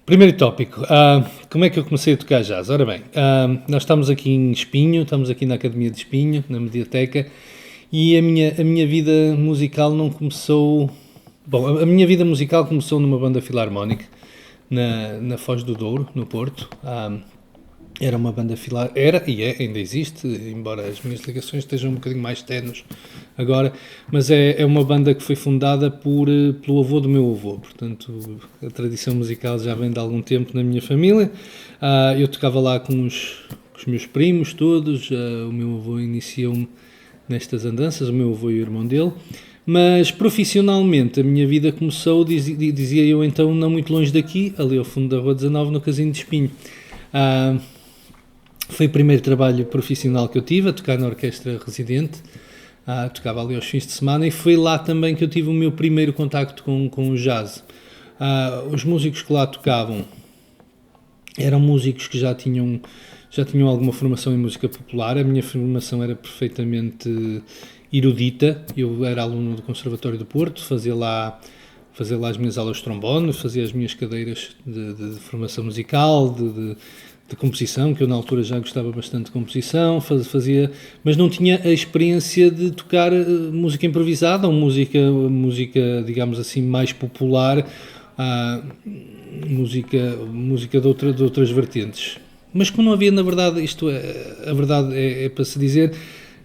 Primeiro tópico, como é que eu comecei a tocar jazz? Ora bem, nós estamos aqui em Espinho, estamos aqui na Academia de Espinho, na Mediateca, e a minha vida musical não começou... Bom, a minha vida musical começou numa banda filarmónica, na Foz do Douro, no Porto. Era uma banda era e ainda existe, embora as minhas ligações estejam um bocadinho mais tenues agora, mas é uma banda que foi fundada pelo avô do meu avô, portanto a tradição musical já vem de algum tempo na minha família. Eu tocava lá com os meus primos todos, o meu avô iniciou-me nestas andanças, o meu avô e o irmão dele, mas profissionalmente a minha vida começou, dizia eu então, não muito longe daqui, ali ao fundo da Rua 19, no Casino de Espinho. Foi o primeiro trabalho profissional que eu tive, a tocar na orquestra residente, tocava ali aos fins de semana, e foi lá também que eu tive o meu primeiro contacto com o jazz. Os músicos que lá tocavam eram músicos que já tinham alguma formação em música popular. A minha formação era perfeitamente erudita, eu era aluno do Conservatório do Porto, fazia lá as minhas aulas de trombone, fazia as minhas cadeiras de formação musical, de composição, que eu na altura já gostava bastante de composição, fazia, mas não tinha a experiência de tocar música improvisada ou música, digamos assim, mais popular, música de outras vertentes. Mas como não havia, na verdade, a verdade é para se dizer,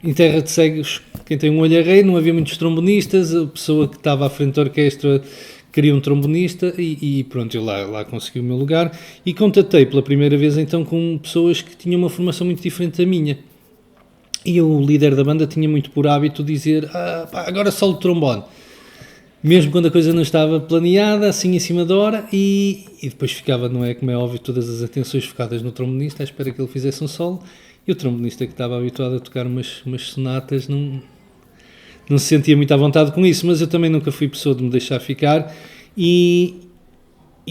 em terra de cegos, quem tem um olho é rei, não havia muitos trombonistas, a pessoa que estava à frente da orquestra queria um trombonista e pronto, eu lá consegui o meu lugar e contatei pela primeira vez então com pessoas que tinham uma formação muito diferente da minha. E o líder da banda tinha muito por hábito dizer, agora solo de trombone. Mesmo quando a coisa não estava planeada, assim em cima da hora, e depois ficava, não é como é óbvio, todas as atenções focadas no trombonista, à espera que ele fizesse um solo, e o trombonista que estava habituado a tocar umas sonatas não se sentia muito à vontade com isso, mas eu também nunca fui pessoa de me deixar ficar e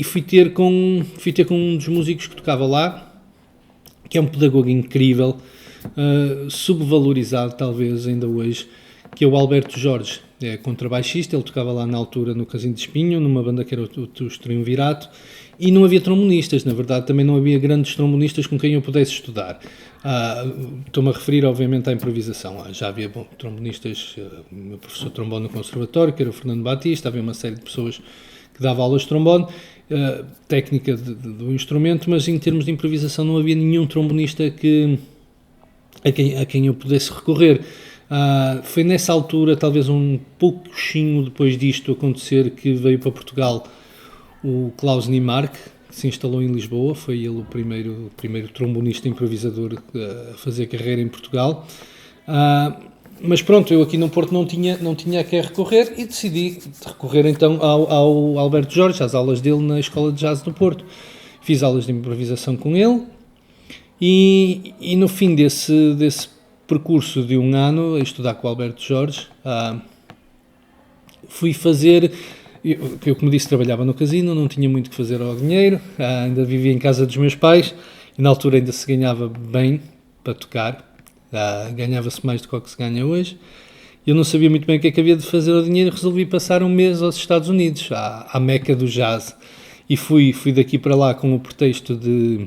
fui ter com um dos músicos que tocava lá, que é um pedagogo incrível, subvalorizado talvez ainda hoje, que é o Alberto Jorge, é contrabaixista. Ele tocava lá na altura no Casino de Espinho, numa banda que era os Triunvirato, e não havia trombonistas, na verdade também não havia grandes trombonistas com quem eu pudesse estudar. Estou-me a referir obviamente à improvisação. Já havia trombonistas, o meu professor de trombone no conservatório, que era o Fernando Batista, havia uma série de pessoas que davam aulas de trombone, técnica do instrumento, mas em termos de improvisação não havia nenhum trombonista a quem eu pudesse recorrer. Foi nessa altura, talvez um pouquinho depois disto acontecer, que veio para Portugal o Klaus Niemark, que se instalou em Lisboa. Foi ele o primeiro trombonista improvisador a fazer carreira em Portugal. Mas pronto, eu aqui no Porto não tinha a quem recorrer e decidi recorrer então ao Alberto Jorge, às aulas dele na Escola de Jazz do Porto. Fiz aulas de improvisação com ele e no fim desse percurso de um ano a estudar com o Alberto Jorge, fui fazer... Eu, como disse, trabalhava no casino, não tinha muito que fazer ao dinheiro, ainda vivia em casa dos meus pais e na altura ainda se ganhava bem para tocar, ganhava-se mais do que o que se ganha hoje. Eu não sabia muito bem o que é que havia de fazer ao dinheiro e resolvi passar um mês aos Estados Unidos, à meca do jazz, e fui daqui para lá com o pretexto de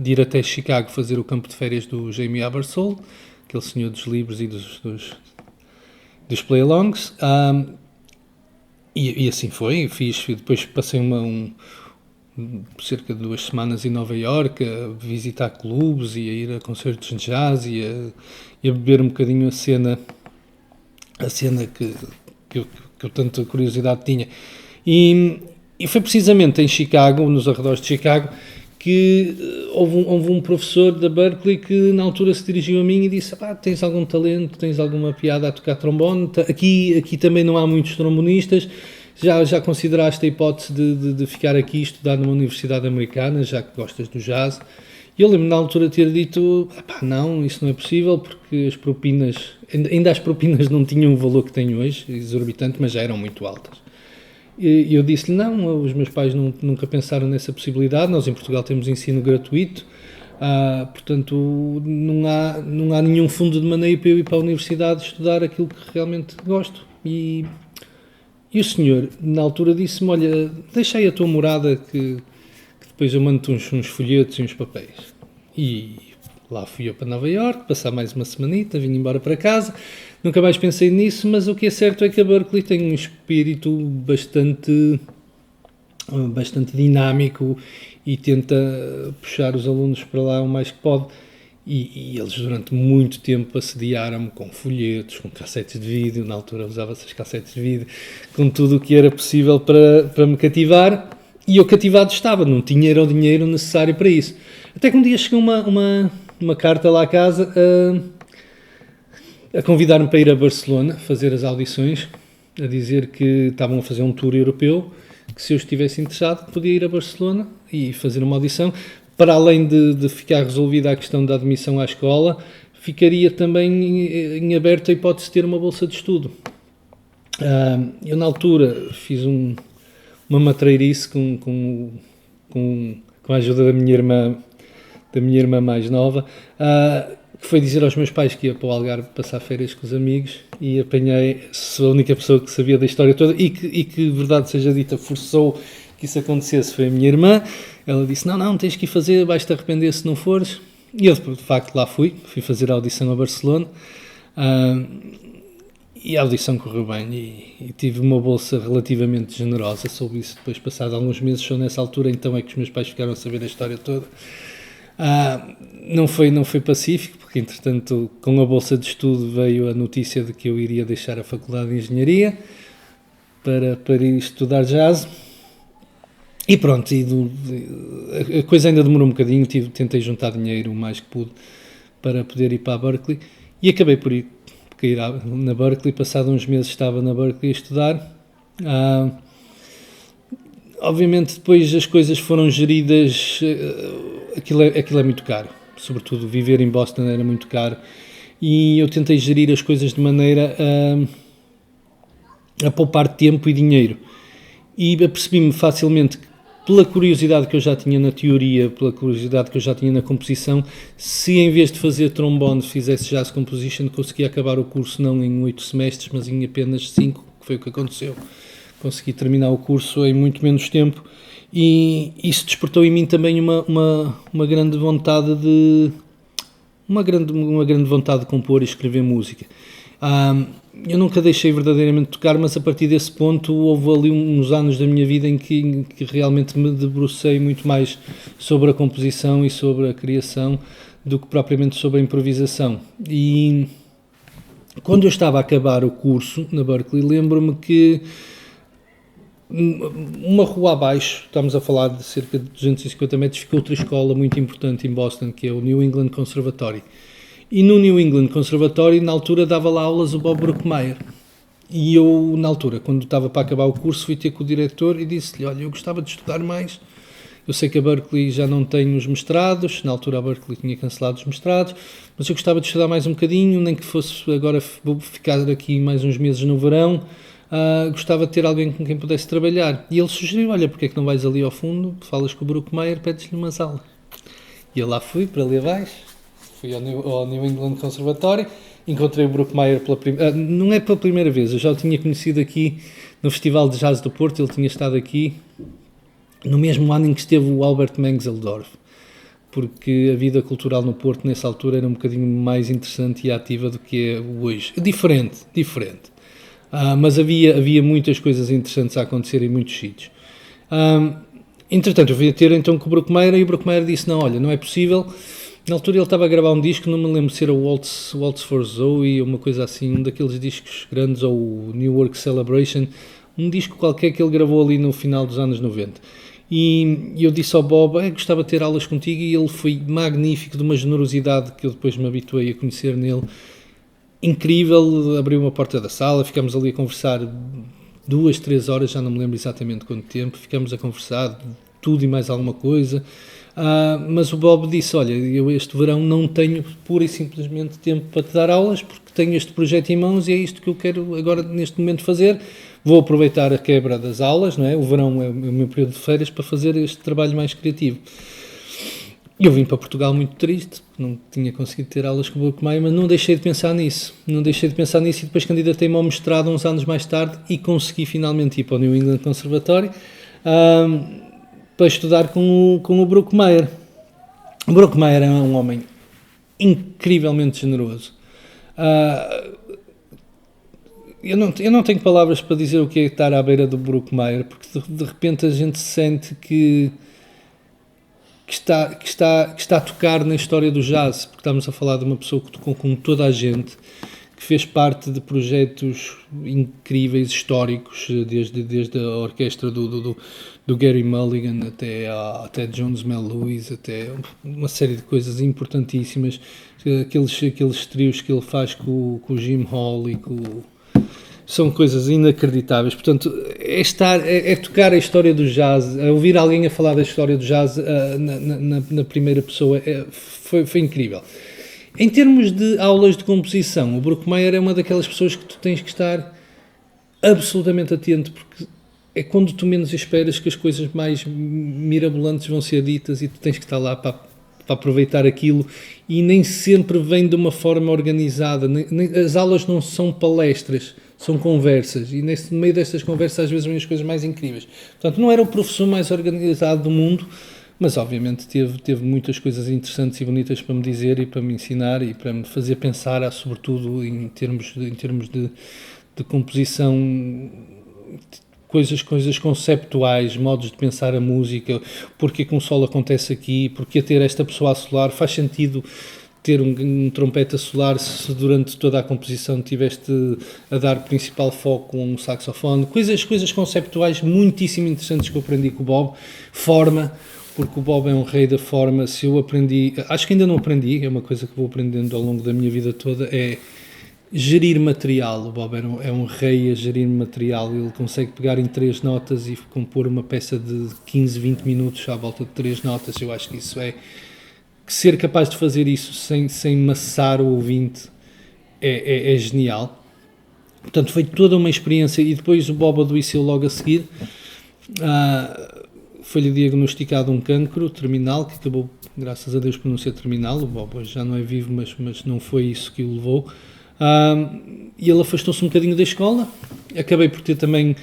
ir até Chicago fazer o campo de férias do Jamie Abersole, aquele senhor dos livros e dos play-alongs. E assim foi, depois passei cerca de 2 semanas em Nova Iorque a visitar clubes e a ir a concertos de jazz e a beber um bocadinho a cena que eu tanta curiosidade tinha. E foi precisamente em Chicago, nos arredores de Chicago, que houve um professor da Berkeley que na altura se dirigiu a mim e disse: tens algum talento, tens alguma piada a tocar trombone, aqui também não há muitos trombonistas, já consideraste a hipótese de ficar aqui e estudar numa universidade americana, já que gostas do jazz? E eu lembro-me na altura de ter dito: não, isso não é possível, porque as propinas, ainda as propinas não tinham o valor que têm hoje, exorbitante, mas já eram muito altas. E eu disse-lhe: não, os meus pais nunca pensaram nessa possibilidade, nós em Portugal temos ensino gratuito, portanto não há nenhum fundo de maneio para eu ir para a universidade estudar aquilo que realmente gosto. E o senhor, na altura, disse-me: olha, deixei a tua morada que depois eu mando uns folhetos e uns papéis. E lá fui eu para Nova Iorque, passar mais uma semanita, vim embora para casa, nunca mais pensei nisso, mas o que é certo é que a Berkeley tem um espírito bastante dinâmico e tenta puxar os alunos para lá o mais que pode. E eles durante muito tempo assediaram-me com folhetos, com cassetes de vídeo, na altura usava essas cassetes de vídeo, com tudo o que era possível para me cativar, e eu cativado estava, não tinha era o dinheiro necessário para isso. Até que um dia chegou uma carta lá à casa a convidar-me para ir a Barcelona, fazer as audições, a dizer que estavam a fazer um tour europeu, que se eu estivesse interessado podia ir a Barcelona e fazer uma audição. Para além de ficar resolvida a questão da admissão à escola, ficaria também em aberto a hipótese de ter uma bolsa de estudo. Eu, na altura, fiz uma matreirice com a ajuda da minha irmã mais nova, que foi dizer aos meus pais que ia para o Algarve passar férias com os amigos, e apanhei, sou a única pessoa que sabia da história toda e que verdade seja dita, forçou que isso acontecesse, foi a minha irmã. Ela disse, não, tens que ir fazer, vais-te arrepender se não fores. E eu, de facto, lá fui fazer a audição a Barcelona, e a audição correu bem, e tive uma bolsa relativamente generosa. Soube isso depois, passado alguns meses, só nessa altura, então é que os meus pais ficaram a saber a história toda. Não foi pacífico, porque entretanto, com a bolsa de estudo veio a notícia de que eu iria deixar a Faculdade de Engenharia para ir estudar jazz. E pronto, a coisa ainda demorou um bocadinho, tentei juntar dinheiro o mais que pude para poder ir para a Berkeley, e acabei por ir na Berkeley. Passado uns meses estava na Berkeley a estudar. Obviamente depois as coisas foram geridas, aquilo é muito caro, sobretudo viver em Boston era muito caro, e eu tentei gerir as coisas de maneira a poupar tempo e dinheiro, e apercebi-me facilmente que, pela curiosidade que eu já tinha na teoria, pela curiosidade que eu já tinha na composição, se em vez de fazer trombone fizesse jazz composition, conseguia acabar o curso não em 8 semestres, mas em apenas 5, que foi o que aconteceu. Consegui terminar o curso em muito menos tempo, e isso despertou em mim também uma grande vontade uma grande vontade de compor e escrever música. Eu nunca deixei verdadeiramente de tocar, mas a partir desse ponto houve ali uns anos da minha vida em que realmente me debrucei muito mais sobre a composição e sobre a criação do que propriamente sobre a improvisação. E quando eu estava a acabar o curso na Berkeley, lembro-me que uma rua abaixo, estamos a falar de cerca de 250 metros, ficou outra escola muito importante em Boston, que é o New England Conservatory. E no New England Conservatory, na altura, dava lá aulas o Bob Brookmeyer. E eu, na altura, quando estava para acabar o curso, fui ter com o diretor e disse-lhe, olha, eu gostava de estudar mais. Eu sei que a Berkeley já não tem os mestrados, na altura a Berkeley tinha cancelado os mestrados, mas eu gostava de estudar mais um bocadinho, nem que fosse agora, vou ficar aqui mais uns meses no verão, gostava de ter alguém com quem pudesse trabalhar. E ele sugeriu, olha, porque é que não vais ali ao fundo, falas com o Brookmeyer, pedes-lhe umas aulas. E eu lá fui, para ali abaixo. Fui ao New England Conservatory, encontrei o Brookmeyer não é pela primeira vez, eu já o tinha conhecido aqui no Festival de Jazz do Porto, ele tinha estado aqui no mesmo ano em que esteve o Albert Mengeldorf, porque a vida cultural no Porto nessa altura era um bocadinho mais interessante e ativa do que é hoje. Diferente. Mas havia muitas coisas interessantes a acontecer em muitos sítios. Entretanto, eu fui a ter então com o Brookmeyer, e o Brookmeyer disse, não, olha, não é possível. Na altura ele estava a gravar um disco, não me lembro se era o Waltz for Zoe ou uma coisa assim, um daqueles discos grandes, ou o New Work Celebration, um disco qualquer que ele gravou ali no final dos anos 90. E eu disse ao Bob, gostava de ter aulas contigo, e ele foi magnífico, de uma generosidade que eu depois me habituei a conhecer nele. Incrível, abriu uma porta da sala, ficámos ali a conversar 2, 3 horas, já não me lembro exatamente quanto tempo, ficámos a conversar tudo e mais alguma coisa. Mas o Bob disse, olha, eu este verão não tenho pura e simplesmente tempo para te dar aulas, porque tenho este projeto em mãos e é isto que eu quero agora neste momento fazer. Vou aproveitar a quebra das aulas, não é? O verão é o meu período de férias, para fazer este trabalho mais criativo. Eu vim para Portugal muito triste, não tinha conseguido ter aulas com o Brookmeyer, mas não deixei de pensar nisso. E depois candidatei-me ao mestrado uns anos mais tarde e consegui finalmente ir para o New England Conservatory. para estudar com o Bruckmayer. O Bruckmayer é um homem incrivelmente generoso. Eu não tenho palavras para dizer o que é estar à beira do Bruckmayer, porque de repente a gente sente que está a tocar na história do jazz, porque estamos a falar de uma pessoa que tocou com toda a gente, que fez parte de projetos incríveis, históricos, desde a orquestra do Gary Mulligan até John Mel Lewis, até uma série de coisas importantíssimas, aqueles trios que ele faz com o Jim Hall e são coisas inacreditáveis. Portanto, é tocar a história do jazz, ouvir alguém a falar da história do jazz na primeira pessoa, foi incrível. Em termos de aulas de composição, o Bruckmayer é uma daquelas pessoas que tu tens que estar absolutamente atento, porque é quando tu menos esperas que as coisas mais mirabolantes vão ser ditas e tu tens que estar lá para aproveitar aquilo, e nem sempre vem de uma forma organizada. As aulas não são palestras, são conversas, e no meio destas conversas às vezes vêm as coisas mais incríveis. Portanto, não era o professor mais organizado do mundo, mas obviamente teve muitas coisas interessantes e bonitas para me dizer e para me ensinar e para me fazer pensar, sobretudo em termos de composição, coisas conceptuais, modos de pensar a música, porque que um solo acontece aqui, porque ter esta pessoa a solar, faz sentido ter um trompete a solar se durante toda a composição tiveste a dar principal foco a um saxofone, coisas conceptuais muitíssimo interessantes que eu aprendi com o Bob. Forma, porque o Bob é um rei da forma. Se eu aprendi, acho que ainda não aprendi, é uma coisa que vou aprendendo ao longo da minha vida toda, é gerir material. O Bob é um rei a gerir material. Ele consegue pegar em 3 notas e compor uma peça de 15, 20 minutos à volta de 3 notas. Eu acho que isso ser capaz de fazer isso sem maçar o ouvinte é genial. Portanto, foi toda uma experiência. E depois o Bob adoeceu logo a seguir. Foi-lhe diagnosticado um cancro terminal, que acabou, graças a Deus, por não ser terminal. O Bob hoje já não é vivo, mas não foi isso que o levou. E ele afastou-se um bocadinho da escola. Acabei por ter também,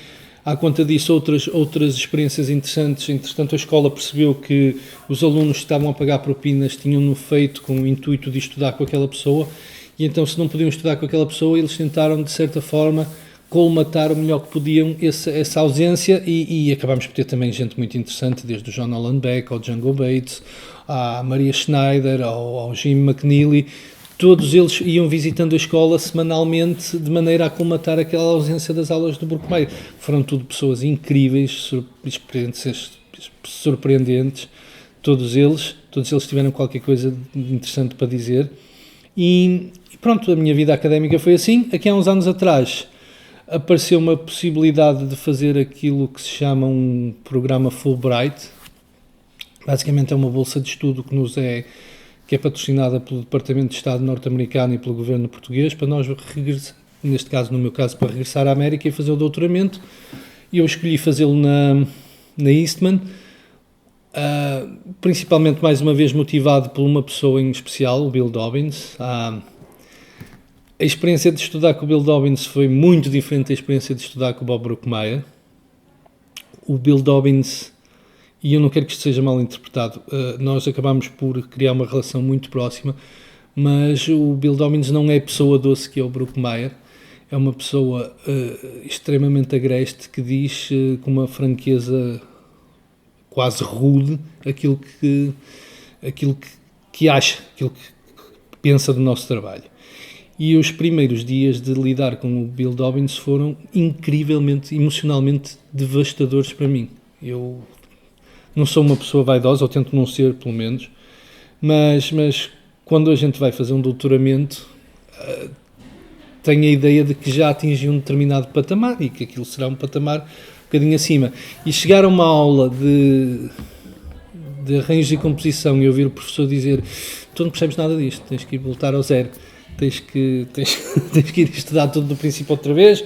à conta disso, outras experiências interessantes. Entretanto, a escola percebeu que os alunos que estavam a pagar propinas tinham-no feito com o intuito de estudar com aquela pessoa, e então, se não podiam estudar com aquela pessoa, eles tentaram, de certa forma, colmatar o melhor que podiam essa ausência, e acabámos por ter também gente muito interessante, desde o John Holland Beck, ao Django Bates, à Maria Schneider, ao Jim McNeely. Todos eles iam visitando a escola semanalmente, de maneira a colmatar aquela ausência das aulas do Bruckmayer. Foram tudo pessoas incríveis, experiências surpreendentes, todos eles tiveram qualquer coisa de interessante para dizer. E pronto, a minha vida académica foi assim. Aqui há uns anos atrás apareceu uma possibilidade de fazer aquilo que se chama um programa Fulbright. Basicamente é uma bolsa de estudo que é patrocinada pelo Departamento de Estado norte-americano e pelo governo português, para nós neste caso, no meu caso, para regressar à América e fazer o doutoramento. E eu escolhi fazê-lo na Eastman, principalmente, mais uma vez, motivado por uma pessoa em especial, o Bill Dobbins. A experiência de estudar com o Bill Dobbins foi muito diferente da experiência de estudar com o Bob Bruckmayer. O Bill Dobbins, e eu não quero que isto seja mal interpretado, nós acabámos por criar uma relação muito próxima, mas o Bill Dobbins não é a pessoa doce que é o Bruckmayer. É uma pessoa extremamente agreste, que diz com uma franqueza quase rude aquilo que acha, aquilo que pensa do nosso trabalho. E os primeiros dias de lidar com o Bill Dobbins foram incrivelmente, emocionalmente devastadores para mim. Eu não sou uma pessoa vaidosa, ou tento não ser, pelo menos, mas quando a gente vai fazer um doutoramento, tenho a ideia de que já atingi um determinado patamar e que aquilo será um patamar um bocadinho acima. E chegar a uma aula de arranjos e composição e ouvir o professor dizer: tu não percebes nada disto, tens que ir voltar ao zero, tens que ir estudar tudo do princípio outra vez,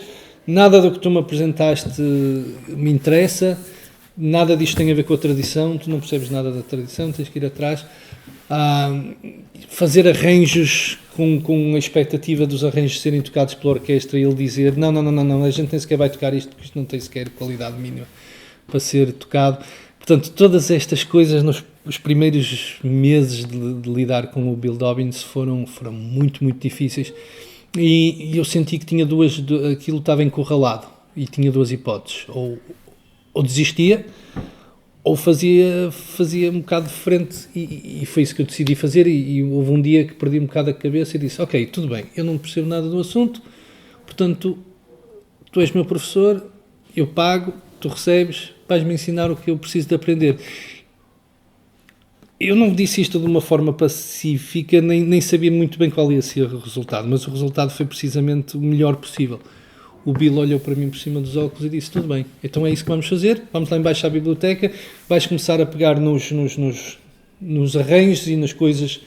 nada do que tu me apresentaste me interessa, nada disto tem a ver com a tradição, tu não percebes nada da tradição, tens que ir atrás. Fazer arranjos com a expectativa dos arranjos serem tocados pela orquestra, e ele dizer: não, a gente nem sequer vai tocar isto, porque isto não tem sequer qualidade mínima para ser tocado. Portanto, todas estas coisas nos os primeiros meses de lidar com o Bill Dobbins foram muito, muito difíceis. E eu senti que tinha aquilo estava encurralado e tinha duas hipóteses. Ou desistia, ou fazia um bocado de frente, e foi isso que eu decidi fazer. E houve um dia que perdi um bocado a cabeça e disse: ok, tudo bem, eu não percebo nada do assunto, portanto, tu és meu professor, eu pago, tu recebes, vais-me ensinar o que eu preciso de aprender. Eu não disse isto de uma forma pacífica, nem sabia muito bem qual ia ser o resultado, mas o resultado foi precisamente o melhor possível. O Bill olhou para mim por cima dos óculos e disse: tudo bem, então é isso que vamos fazer, vamos lá embaixo à biblioteca, vais começar a pegar nos arranjos e nas coisas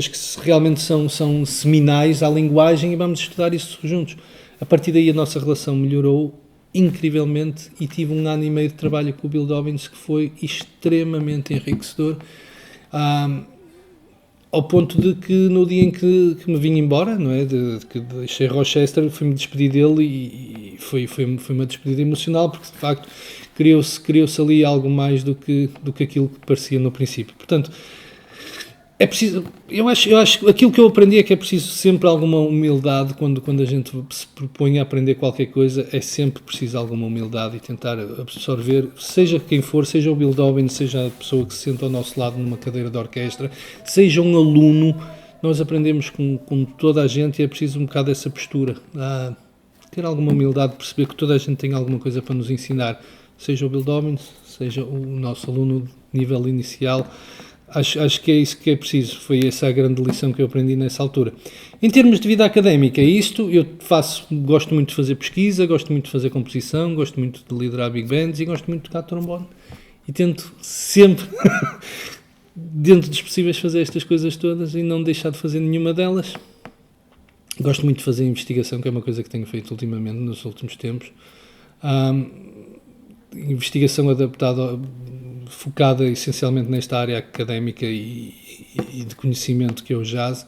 que realmente são seminais à linguagem, e vamos estudar isso juntos. A partir daí a nossa relação melhorou incrivelmente e tive 1 ano e meio de trabalho com o Bill Dobbins que foi extremamente enriquecedor, ao ponto de que no dia em que me vim embora, não é, que deixei Rochester, fui-me despedir dele e foi uma despedida emocional, porque de facto criou-se ali algo mais do que aquilo que parecia no princípio. Portanto, é preciso, eu acho aquilo que eu aprendi é que é preciso sempre alguma humildade quando a gente se propõe a aprender qualquer coisa. É sempre preciso alguma humildade e tentar absorver, seja quem for, seja o Bill Dobbins, seja a pessoa que se senta ao nosso lado numa cadeira de orquestra, seja um aluno. Nós aprendemos com toda a gente e é preciso um bocado essa postura, ter alguma humildade, perceber que toda a gente tem alguma coisa para nos ensinar, seja o Bill Dobbins, seja o nosso aluno de nível inicial. Acho que é isso que é preciso. Foi essa a grande lição que eu aprendi nessa altura. Em termos de vida académica, é isto. Eu gosto muito de fazer pesquisa, gosto muito de fazer composição, gosto muito de liderar big bands e gosto muito de tocar trombone. E tento sempre, dentro dos possíveis, fazer estas coisas todas e não deixar de fazer nenhuma delas. Gosto muito de fazer investigação, que é uma coisa que tenho feito ultimamente, nos últimos tempos. Investigação adaptada, focada essencialmente nesta área académica e de conhecimento que é o jazz,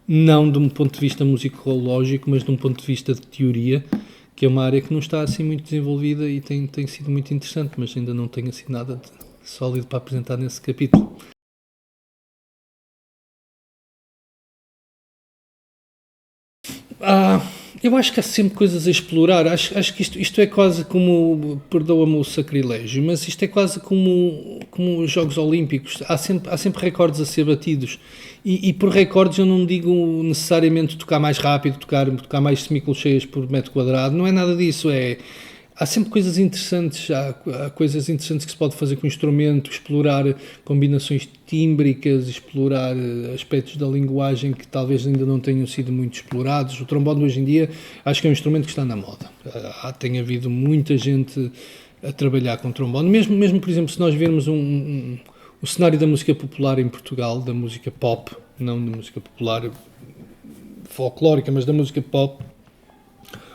não de um ponto de vista musicológico, mas de um ponto de vista de teoria, que é uma área que não está assim muito desenvolvida e tem sido muito interessante, mas ainda não tenho assim nada de sólido para apresentar nesse capítulo. Eu acho que há sempre coisas a explorar. Acho que isto é quase como, perdoa-me o sacrilégio, mas isto é quase como os Jogos Olímpicos. Há sempre recordes a ser batidos. E por recordes eu não digo necessariamente tocar mais rápido, tocar mais semicolcheias por metro quadrado. Não é nada disso. Há sempre coisas interessantes, há coisas interessantes que se pode fazer com o instrumento, explorar combinações tímbricas, explorar aspectos da linguagem que talvez ainda não tenham sido muito explorados. O trombone hoje em dia acho que é um instrumento que está na moda. Tem havido muita gente a trabalhar com trombone. Mesmo por exemplo, se nós vermos o cenário da música popular em Portugal, da música pop, não da música popular folclórica, mas da música pop,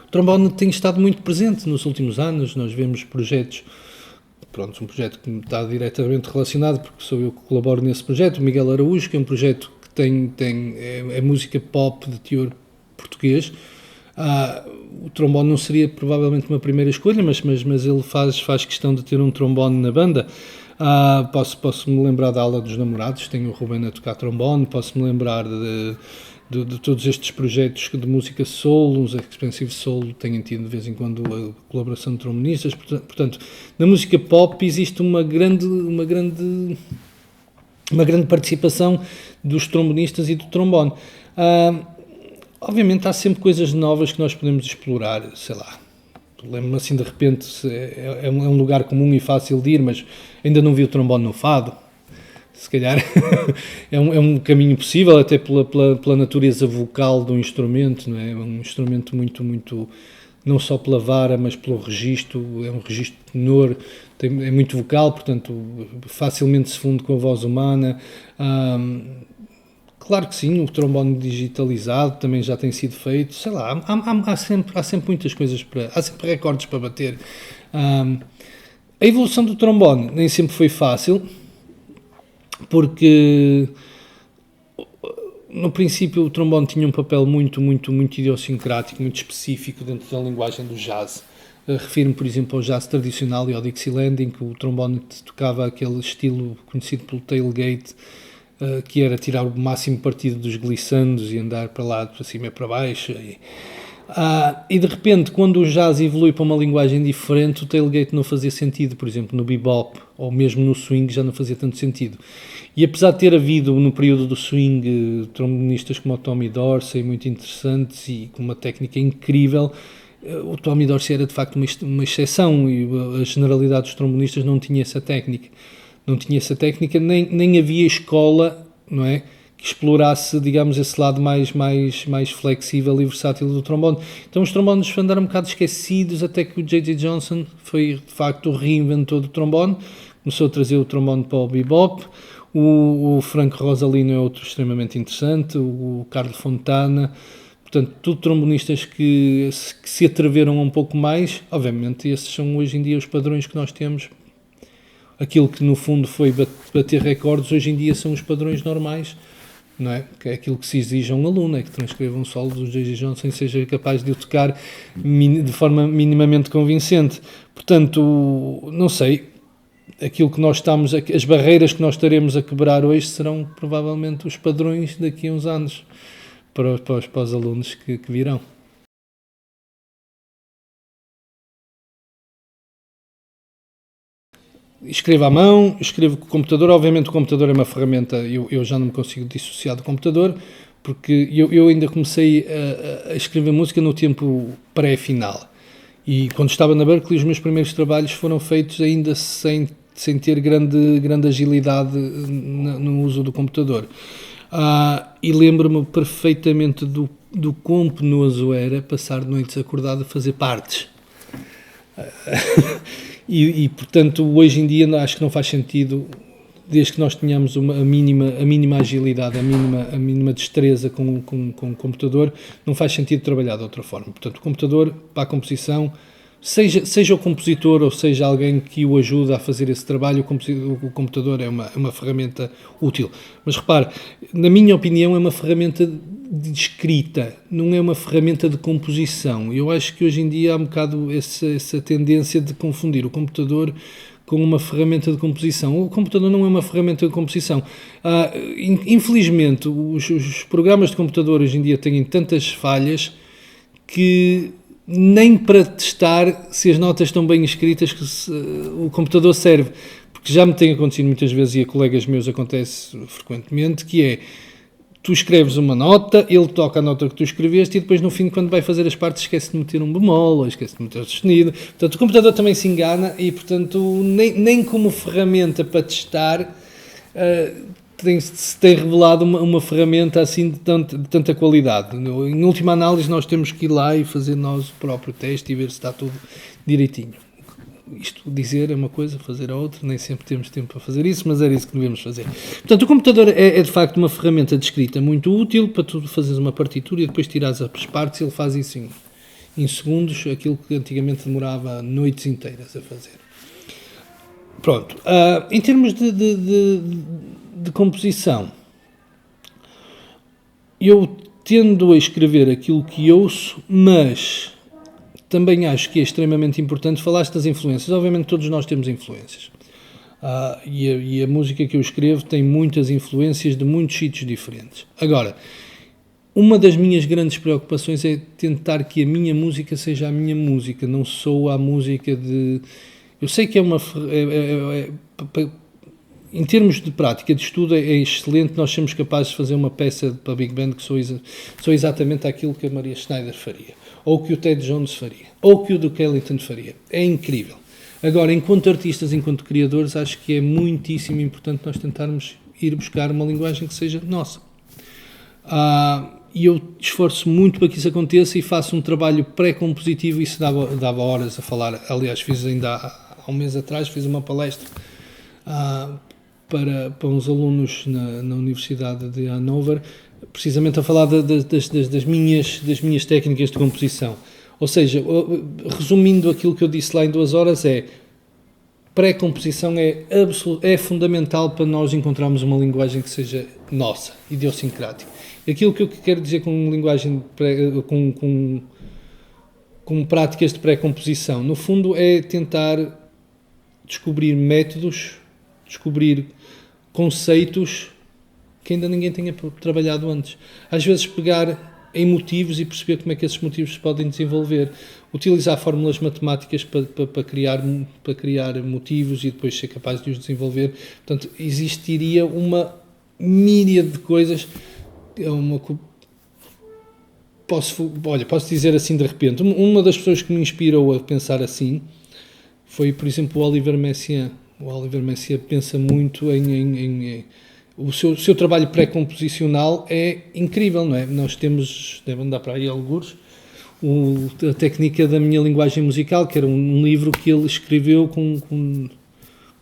o trombone tem estado muito presente nos últimos anos. Nós vemos projetos, um projeto que está diretamente relacionado, porque sou eu que colaboro nesse projeto, o Miguel Araújo, que é um projeto que é música pop de teor português. O trombone não seria provavelmente uma primeira escolha, mas ele faz questão de ter um trombone na banda. Posso-me lembrar da Ala dos Namorados, tenho o Ruben a tocar trombone, posso-me lembrar de todos estes projetos de música soul, uns expensive soul, tenho tido de vez em quando a colaboração de trombonistas. Portanto, na música pop existe uma grande participação dos trombonistas e do trombone. Obviamente há sempre coisas novas que nós podemos explorar, sei lá. Lembro-me assim de repente, é um lugar comum e fácil de ir, mas ainda não vi o trombone no fado. Se calhar é um caminho possível, até pela natureza vocal do instrumento, não é? É um instrumento muito, não só pela vara, mas pelo registro, é um registro tenor, é muito vocal, portanto facilmente se funde com a voz humana. Claro que sim, o trombone digitalizado também já tem sido feito, sei lá, há sempre muitas coisas há sempre recordes para bater. A evolução do trombone nem sempre foi fácil, porque no princípio o trombone tinha um papel muito idiosincrático, muito específico dentro da linguagem do jazz. Refiro-me, por exemplo, ao jazz tradicional e ao Dixieland, em que o trombone tocava aquele estilo conhecido pelo tailgate, que era tirar o máximo partido dos glissandos e andar para lá, para cima e para baixo. E de repente, quando o jazz evolui para uma linguagem diferente, o tailgate não fazia sentido. Por exemplo, no bebop ou mesmo no swing já não fazia tanto sentido. E apesar de ter havido no período do swing trombonistas como o Tommy Dorsey, muito interessantes e com uma técnica incrível, o Tommy Dorsey era de facto uma exceção e a generalidade dos trombonistas não tinha essa técnica. Não tinha essa técnica, nem havia escola, não é, que explorasse, digamos, esse lado mais flexível e versátil do trombone. Então os trombones andaram um bocado esquecidos até que o J.J. Johnson foi, de facto, o reinventor do trombone, começou a trazer o trombone para o bebop. O Frank Rosalino é outro extremamente interessante, o Carlo Fontana, portanto, tudo trombonistas que se atreveram um pouco mais. Obviamente, esses são hoje em dia os padrões que nós temos. Aquilo que no fundo foi bater recordes, hoje em dia são os padrões normais, não é? Que é aquilo que se exige a um aluno, é que transcreva um solo dos J.J. Johnson e seja capaz de o tocar de forma minimamente convincente. Portanto, não sei, aquilo que nós estamos, as barreiras que nós estaremos a quebrar hoje serão provavelmente os padrões daqui a uns anos para os alunos que virão. Escrevo à mão, escrevo com o computador. Obviamente o computador é uma ferramenta, eu já não me consigo dissociar do computador, porque eu ainda comecei a escrever música no tempo pré-final. E quando estava na Berklee, os meus primeiros trabalhos foram feitos ainda sem ter grande agilidade no uso do computador. E lembro-me perfeitamente do comp no Azuera, passar noites acordado a fazer partes. E portanto, hoje em dia acho que não faz sentido, desde que nós tenhamos a mínima agilidade, a mínima destreza com o computador, não faz sentido trabalhar de outra forma. Portanto, o computador para a composição, seja o compositor ou seja alguém que o ajuda a fazer esse trabalho, o computador é uma ferramenta útil. Mas repare, na minha opinião é uma ferramenta de escrita, não é uma ferramenta de composição. Eu acho que hoje em dia há um bocado essa tendência de confundir o computador com uma ferramenta de composição. O computador não é uma ferramenta de composição. Infelizmente, os programas de computador hoje em dia têm tantas falhas que nem para testar se as notas estão bem escritas que o computador serve. Porque já me tem acontecido muitas vezes, e a colegas meus acontece frequentemente, que é, tu escreves uma nota, ele toca a nota que tu escreveste e depois no fim, quando vai fazer as partes, esquece de meter um bemol ou esquece de meter o sustenido. Portanto, o computador também se engana e, portanto, nem como ferramenta para testar se tem revelado uma ferramenta assim de tanta qualidade. Em última análise, nós temos que ir lá e fazer nós o próprio teste e ver se está tudo direitinho. Isto dizer é uma coisa, fazer é outra, nem sempre temos tempo para fazer isso, mas era isso que devemos fazer. Portanto, o computador é de facto uma ferramenta de escrita muito útil para tu fazeres uma partitura e depois tirares as partes, ele faz isso em segundos, aquilo que antigamente demorava noites inteiras a fazer. Pronto, em termos de composição, eu tendo a escrever aquilo que ouço, mas também acho que é extremamente importante. Falaste das influências. Obviamente todos nós temos influências. E a música que eu escrevo tem muitas influências de muitos sítios diferentes. Agora, uma das minhas grandes preocupações é tentar que a minha música seja a minha música, não sou a música de... Eu sei que em termos de prática, de estudo, é excelente. Nós somos capazes de fazer uma peça para Big Band que sou exatamente aquilo que a Maria Schneider faria, ou que o Ted Jones faria, ou que o Duke Ellington faria. É incrível. Agora, enquanto artistas, enquanto criadores, acho que é muitíssimo importante nós tentarmos ir buscar uma linguagem que seja nossa. E eu esforço muito para que isso aconteça e faço um trabalho pré-compositivo. Isso dava horas a falar. Aliás, fiz ainda há um mês atrás, fiz uma palestra para uns alunos na Universidade de Hannover, precisamente a falar das minhas técnicas de composição. Ou seja, resumindo aquilo que eu disse lá em 2 horas, pré-composição é fundamental para nós encontrarmos uma linguagem que seja nossa, idiosincrática. Aquilo que eu quero dizer com linguagem como práticas de pré-composição. No fundo, é tentar descobrir métodos, descobrir conceitos que ainda ninguém tenha trabalhado antes. Às vezes pegar em motivos e perceber como é que esses motivos se podem desenvolver. Utilizar fórmulas matemáticas para criar motivos e depois ser capaz de os desenvolver. Portanto, existiria uma míriade de coisas. Posso dizer assim de repente. Uma das pessoas que me inspirou a pensar assim foi, por exemplo, o Oliver Messiaen. O Oliver Messiaen pensa muito o seu trabalho pré-composicional é incrível, não é? Nós temos, deve andar para aí algures, a técnica da minha linguagem musical, que era um livro que ele escreveu com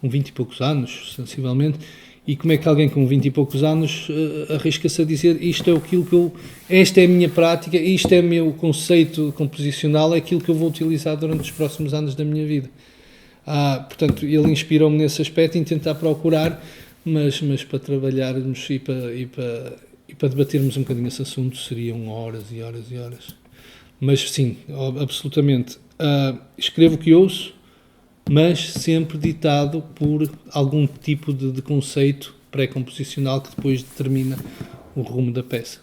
20 e poucos anos, sensivelmente, e como é que alguém com 20 e poucos anos arrisca-se a dizer isto é aquilo que esta é a minha prática, isto é o meu conceito composicional, é aquilo que eu vou utilizar durante os próximos anos da minha vida. Portanto, ele inspirou-me nesse aspecto em tentar procurar, mas para trabalharmos e para debatermos um bocadinho esse assunto seriam horas e horas e horas. Mas sim, absolutamente. Escrevo o que ouço, mas sempre ditado por algum tipo de conceito pré-composicional que depois determina o rumo da peça.